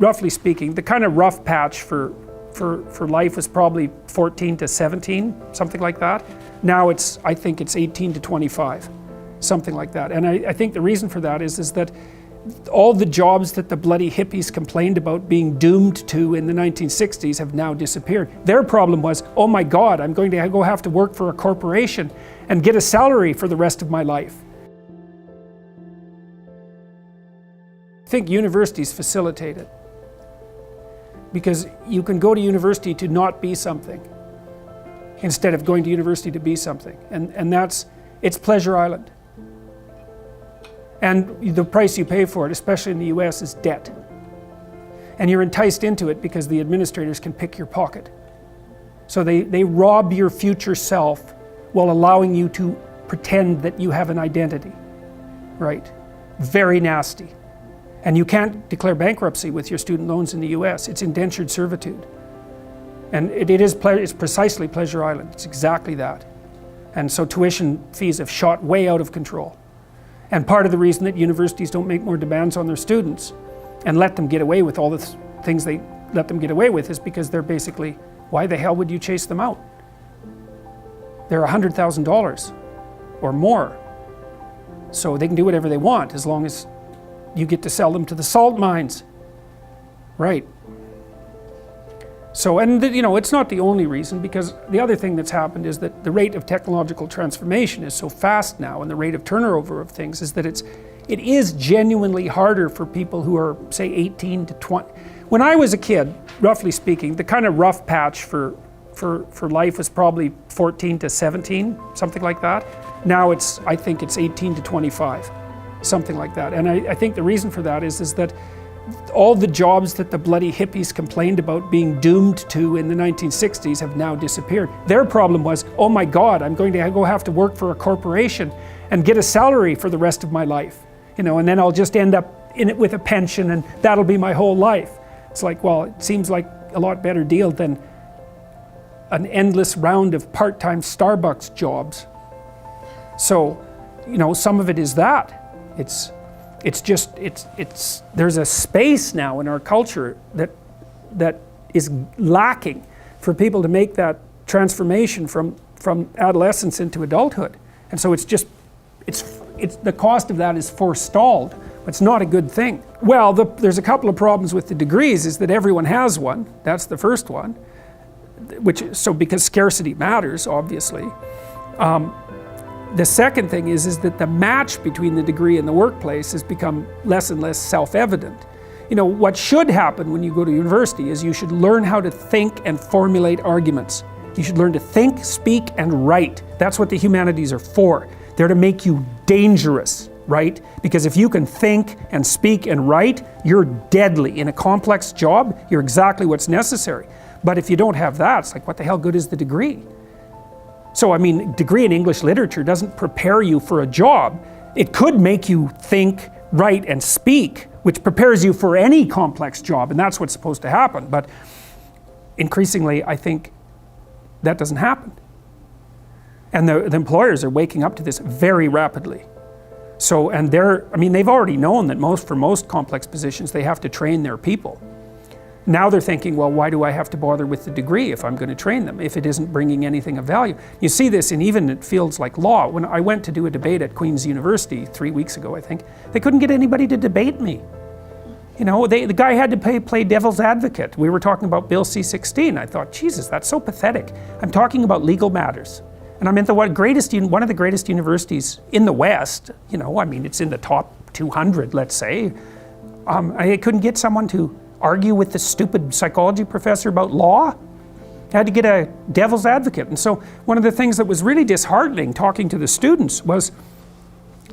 roughly speaking, the kind of rough patch for life was probably 14 to 17, something like that. Now I think it's 18 to 25, something like that. And I think the reason for that is that all the jobs that the bloody hippies complained about being doomed to in the 1960s have now disappeared. Their problem was, oh my God, I'm going to go have to work for a corporation and get a salary for the rest of my life. I think universities facilitate it, because you can go to university to not be something instead of going to university to be something, and it's Pleasure Island. And the price you pay for it, especially in the US, is debt. And you're enticed into it because the administrators can pick your pocket. So they rob your future self while allowing you to pretend that you have an identity, right? Very nasty. And you can't declare bankruptcy with your student loans in the US. It's indentured servitude. And it's precisely Pleasure Island. It's exactly that. And so tuition fees have shot way out of control. And part of the reason that universities don't make more demands on their students and let them get away with all the things they let them get away with is because they're basically, why the hell would you chase them out? They're $100,000 or more. So they can do whatever they want as long as you get to sell them to the salt mines. Right. So, and it's not the only reason, because the other thing that's happened is that the rate of technological transformation is so fast now, and the rate of turnover of things is that it is genuinely harder for people who are, say, 18 to 20. When I was a kid, roughly speaking, the kind of rough patch for life was probably 14 to 17, something like that. Now I think it's 18 to 25, something like that. And I think the reason for that is that all the jobs that the bloody hippies complained about being doomed to in the 1960s have now disappeared. Their problem was, oh my God, I'm going to go have to work for a corporation and get a salary for the rest of my life, and then I'll just end up in it with a pension and that'll be my whole life. It's like, well, it seems like a lot better deal than an endless round of part-time Starbucks jobs. So, some of it is that. There's a space now in our culture that is lacking for people to make that transformation from adolescence into adulthood. And so the cost of that is forestalled. It's not a good thing. Well, there's a couple of problems with the degrees, is that everyone has one. That's the first one. Because scarcity matters, obviously. The second thing is that the match between the degree and the workplace has become less and less self-evident. What should happen when you go to university is you should learn how to think and formulate arguments. You should learn to think, speak, and write. That's what the humanities are for. They're to make you dangerous, right? Because if you can think and speak and write, you're deadly. In a complex job, you're exactly what's necessary. But if you don't have that, it's like, what the hell good is the degree? So, degree in English literature doesn't prepare you for a job. It could make you think, write, and speak, which prepares you for any complex job, and that's what's supposed to happen. But increasingly, I think that doesn't happen. And the employers are waking up to this very rapidly. So, and they've already known that for most complex positions, they have to train their people. Now they're thinking, well, why do I have to bother with the degree if I'm going to train them, if it isn't bringing anything of value? You see this in fields like law. When I went to do a debate at Queen's University 3 weeks ago, I think, they couldn't get anybody to debate me. The guy had to play devil's advocate. We were talking about Bill C-16. I thought, Jesus, that's so pathetic. I'm talking about legal matters. And I'm in one of the greatest universities in the West. It's in the top 200, let's say. I couldn't get someone to argue with the stupid psychology professor about law. I had to get a devil's advocate. And so one of the things that was really disheartening talking to the students was,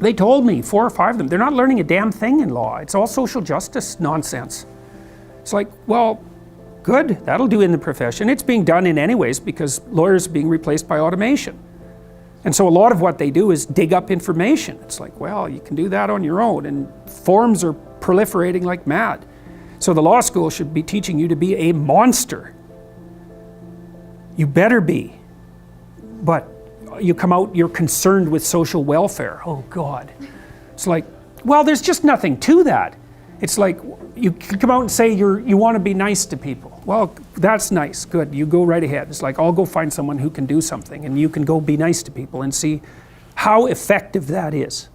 they told me, 4 or 5 of them, they're not learning a damn thing in law. It's all social justice nonsense. It's like, well, good, that'll do in the profession. It's being done in anyways because lawyers are being replaced by automation. And so a lot of what they do is dig up information. It's like, well, you can do that on your own, and forms are proliferating like mad. So the law school should be teaching you to be a monster. You better be. But you come out, you're concerned with social welfare. Oh God. It's like, well, there's just nothing to that. It's like you come out and say you want to be nice to people. Well, that's nice, good, you go right ahead. It's like, I'll go find someone who can do something, and you can go be nice to people and see how effective that is.